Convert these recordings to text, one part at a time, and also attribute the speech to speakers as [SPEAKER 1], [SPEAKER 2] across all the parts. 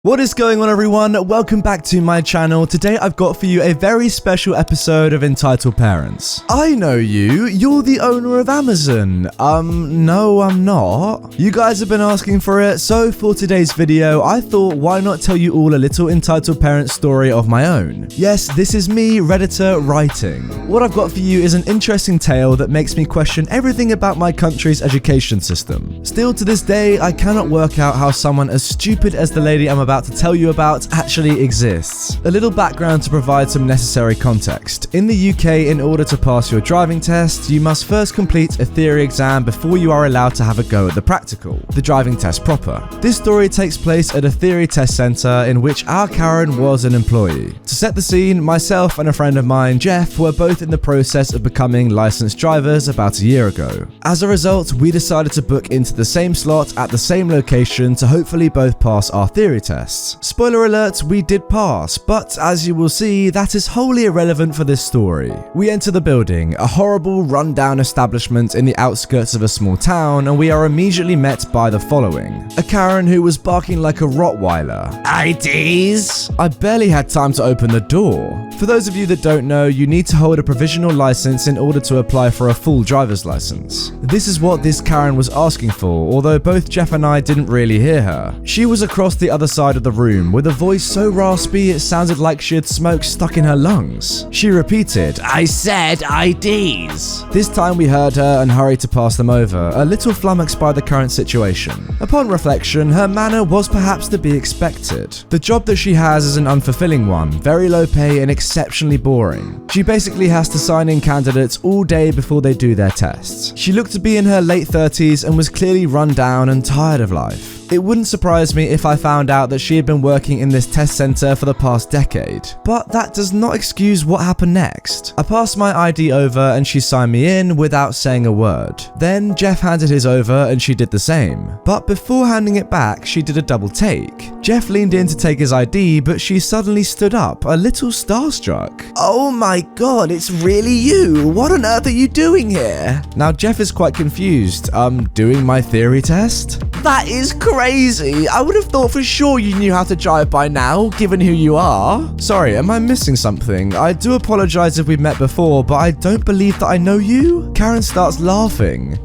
[SPEAKER 1] What is going on, everyone? Welcome back to my channel. Today I've got for you a very special episode of Entitled Parents. I know you. You're the owner of Amazon. No, I'm not. You guys have been asking for it, so for today's video, I thought why not tell you all a little Entitled Parents story of my own. Yes, this is me, Redditor, writing. What I've got for you is an interesting tale that makes me question everything about my country's education system. Still to this day, I cannot work out how someone as stupid as the lady I'm about to tell you about actually exists. A little background to provide some necessary context. In the UK, in order to pass your driving test, you must first complete a theory exam before you are allowed to have a go at the practical, the driving test proper. This story takes place at a theory test centre in which our Karen was an employee. To set the scene, myself and a friend of mine, Jeff, were both in the process of becoming licensed drivers about a year ago. As a result, we decided to book into the same slot at the same location to hopefully both pass our theory tests. Spoiler alert, we did pass, but as you will see, that is wholly irrelevant for this story. We enter the building, a horrible, run-down establishment in the outskirts of a small town, and we are immediately met by the following. A Karen who was barking like a Rottweiler. IDs? I barely had time to open the door. For those of you that don't know, you need to hold a provisional license in order to apply for a full driver's license. This is what this Karen was asking for, although both Jeff and I didn't really hear her. She was across the other side of the room with a voice so raspy it sounded like she had smoke stuck in her lungs. She repeated, I said IDs. This time we heard her and hurried to pass them over, a little flummoxed by the current situation. Upon reflection, her manner was perhaps to be expected. The job that she has is an unfulfilling one, very low pay and exceptionally boring. She basically has to sign in candidates all day before they do their tests. She looked to be in her late 30s and was clearly run down and tired of life. It wouldn't surprise me if I found out that she had been working in this test center for the past decade. But that does not excuse what happened next. I passed my ID over and she signed me in without saying a word. Then Jeff handed his over and she did the same. But before handing it back, she did a double take. Jeff leaned in to take his ID, but she suddenly stood up, a little starstruck. Oh my god, it's really you! What on earth are you doing here? Now Jeff is quite confused. Doing my theory test? That is crazy. I would have thought for sure you knew how to drive by now, given who you are. Sorry, am I missing something? I do apologize if we've met before, but I don't believe that I know you. Karen starts laughing.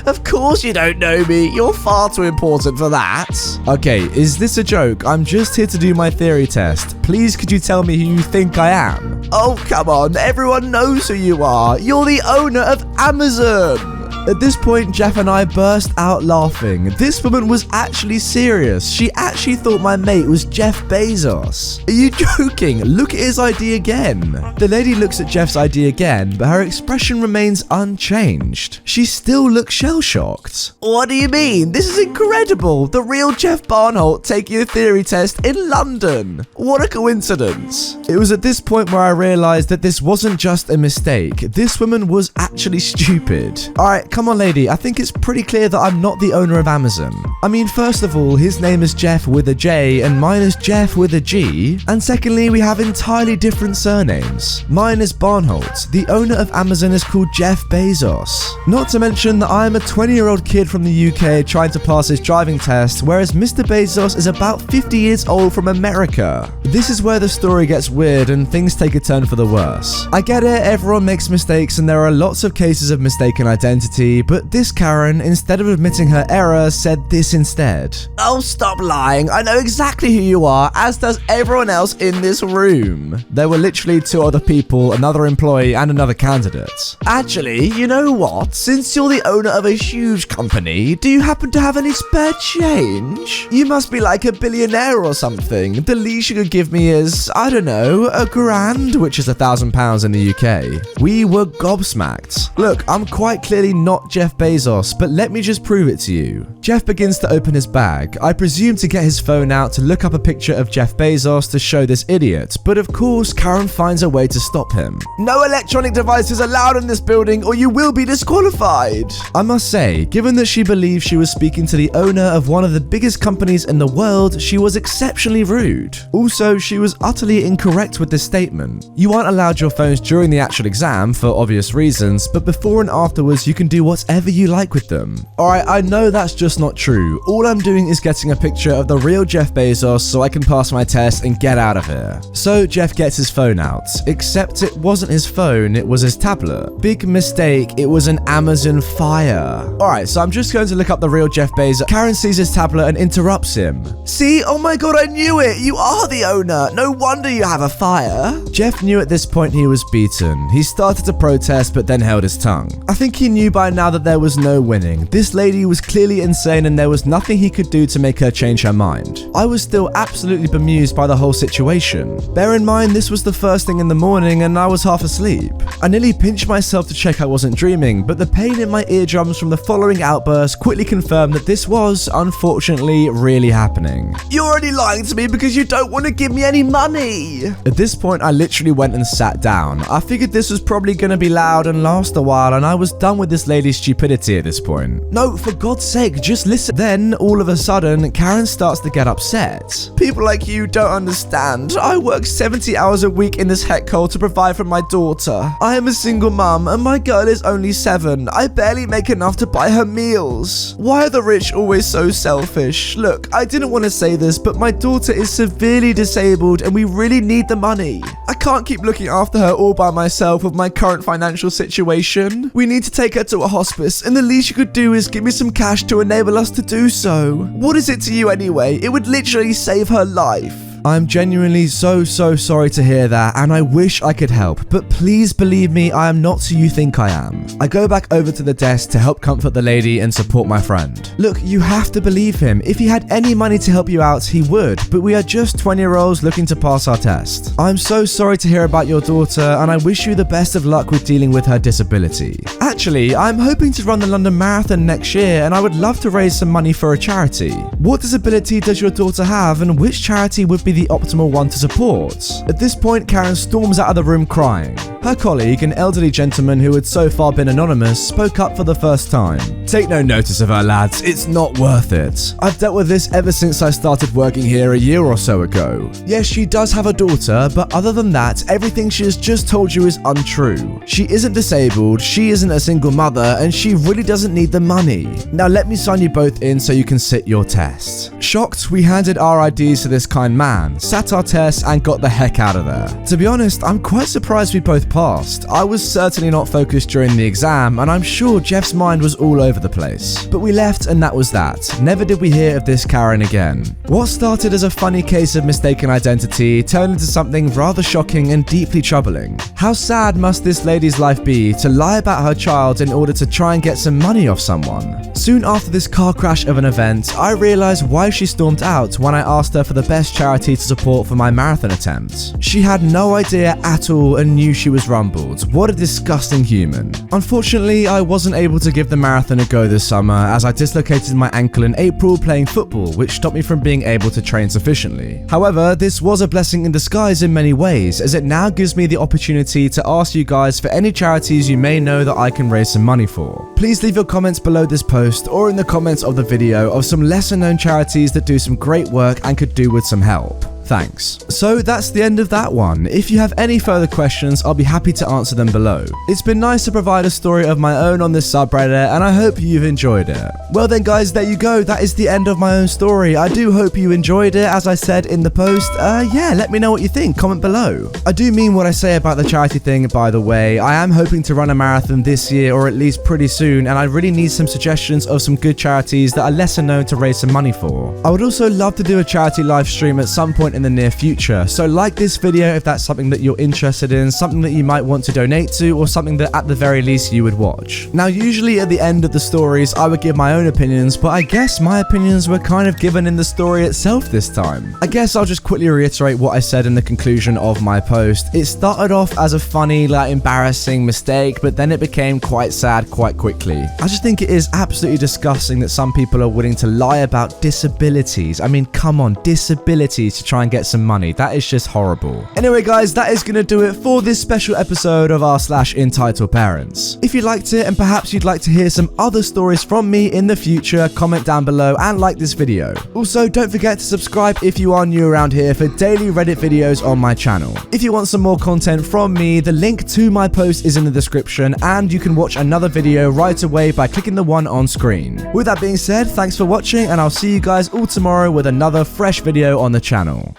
[SPEAKER 1] Of course you don't know me. You're far too important for that. Okay, is this a joke? I'm just here to do my theory test. Please, could you tell me who you think I am? Oh, come on. Everyone knows who you are. You're the owner of Amazon. At this point, Jeff and I burst out laughing. This woman was actually serious. She actually thought my mate was Jeff Bezos. Are you joking? Look at his ID again. The lady looks at Jeff's ID again, but her expression remains unchanged. She still looks shell-shocked. What do you mean? This is incredible. The real Jeff Barnholt taking a theory test in London. What a coincidence. It was at this point where I realized that this wasn't just a mistake. This woman was actually stupid. Alright, come on lady, I think it's pretty clear that I'm not the owner of Amazon. I mean, first of all, his name is Jeff with a J and mine is Jeff with a G. And secondly, we have entirely different surnames. Mine is Barnholt. The owner of Amazon is called Jeff Bezos. Not to mention that I am a 20-year-old kid from the UK trying to pass his driving test, whereas Mr. Bezos is about 50 years old from America. This is where the story gets weird and things take a turn for the worse. I get it, everyone makes mistakes and there are lots of cases of mistaken identity, but this Karen, instead of admitting her error, said this instead. Oh, stop lying. I know exactly who you are, as does everyone else in this room. There were literally two other people, another employee and another candidate. Actually, you know what? Since you're the owner of a huge company, do you happen to have any spare change? You must be like a billionaire or something. The least you could give me is, I don't know, £1,000, which is £1,000 in the UK. We were gobsmacked. Look, I'm quite clearly not Jeff Bezos, but let me just prove it to you. Jeff begins to open his bag. I presume to get his phone out to look up a picture of Jeff Bezos to show this idiot, but of course Karen finds a way to stop him. No electronic devices allowed in this building or you will be disqualified. I must say, given that she believed she was speaking to the owner of one of the biggest companies in the world, she was exceptionally rude. Also, So she was utterly incorrect with this statement. You aren't allowed your phones during the actual exam for obvious reasons, but before and afterwards you can do whatever you like with them. Alright, I know that's just not true. All I'm doing is getting a picture of the real Jeff Bezos so I can pass my test and get out of here. So Jeff gets his phone out, except it wasn't his phone, it was his tablet. Big mistake, it was an Amazon Fire. Alright, so I'm just going to look up the real Jeff Bezos. Karen sees his tablet and interrupts him. See? Oh my god, I knew it! You are the owner! No wonder you have a fire! Jeff knew at this point he was beaten. He started to protest but then held his tongue. I think he knew by now that there was no winning. This lady was clearly insane and there was nothing he could do to make her change her mind. I was still absolutely bemused by the whole situation. Bear in mind this was the first thing in the morning and I was half asleep. I nearly pinched myself to check I wasn't dreaming, but the pain in my eardrums from the following outburst quickly confirmed that this was, unfortunately, really happening. You're already lying to me because you don't want to give me any money! At this point, I literally went and sat down. I figured this was probably going to be loud and last a while, and I was done with this lady's stupidity at this point. No, for God's sake, just listen. Then, all of a sudden, Karen starts to get upset. People like you don't understand. I work 70 hours a week in this heck hole to provide for my daughter. I am a single mum, and my girl is only 7. I barely make enough to buy her meals. Why are the rich always so selfish? Look, I didn't want to say this, but my daughter is severely disabled and we really need the money. I can't keep looking after her all by myself with my current financial situation. We need to take her to a hospice, and the least you could do is give me some cash to enable us to do so. What is it to you anyway? It would literally save her life. I'm genuinely so sorry to hear that, and I wish I could help, but please believe me, I am not who you think I am. I go back over to the desk to help comfort the lady and support my friend. Look, you have to believe him. If he had any money to help you out, he would, but we are just 20-year-olds looking to pass our test. I'm so sorry to hear about your daughter, and I wish you the best of luck with dealing with her disability. Actually, I'm hoping to run the London Marathon next year, and I would love to raise some money for a charity. What disability does your daughter have, and which charity would be the optimal one to support? At this point, Karen storms out of the room crying. Her colleague, an elderly gentleman who had so far been anonymous, spoke up for the first time. Take no notice of her, lads. It's not worth it. I've dealt with this ever since I started working here a year or so ago. Yes, she does have a daughter, but other than that, everything she has just told you is untrue. She isn't disabled, she isn't a single mother, and she really doesn't need the money. Now let me sign you both in so you can sit your test. Shocked, we handed our IDs to this kind man, sat our tests, and got the heck out of there. To be honest, I'm quite surprised we both passed. I was certainly not focused during the exam, and I'm sure Jeff's mind was all over the place. But we left, and that was that. Never did we hear of this Karen again. What started as a funny case of mistaken identity turned into something rather shocking and deeply troubling. How sad must this lady's life be to lie about her child in order to try and get some money off someone? Soon after this car crash of an event, I realized why she stormed out when I asked her for the best charity to support for my marathon attempt. She had no idea at all and knew she was rumbled. What a disgusting human. Unfortunately, I wasn't able to give the marathon a go this summer as I dislocated my ankle in April playing football, which stopped me from being able to train sufficiently. However, this was a blessing in disguise in many ways, as it now gives me the opportunity to ask you guys for any charities you may know that I can raise some money for. Please leave your comments below this post or in the comments of the video of some lesser known charities that do some great work and could do with some help. Thanks. So that's the end of that one. If you have any further questions, I'll be happy to answer them below. It's been nice to provide a story of my own on this subreddit, and I hope you've enjoyed it. Well then guys, there you go. That is the end of my own story. I do hope you enjoyed it, as I said in the post. Yeah, let me know what you think. Comment below. I do mean what I say about the charity thing, by the way. I am hoping to run a marathon this year, or at least pretty soon, and I really need some suggestions of some good charities that are lesser known to raise some money for. I would also love to do a charity live stream at some point in the near future, so like this video if that's something that you're interested in, something that you might want to donate to, or something that at the very least you would watch. Now usually at the end of the stories I would give my own opinions, but I guess my opinions were kind of given in the story itself this time. I guess I'll just quickly reiterate what I said in the conclusion of my post. It started off as a funny, embarrassing mistake, but then it became quite sad quite quickly. I just think it is absolutely disgusting that some people are willing to lie about disabilities. I mean, come on, disabilities, to try try and get some money. That is just horrible. Anyway, guys, that is going to do it for this special episode of r/EntitledParents. If you liked it and perhaps you'd like to hear some other stories from me in the future, comment down below and like this video. Also, don't forget to subscribe if you are new around here for daily Reddit videos on my channel. If you want some more content from me, the link to my post is in the description, and you can watch another video right away by clicking the one on screen. With that being said, thanks for watching, and I'll see you guys all tomorrow with another fresh video on the channel.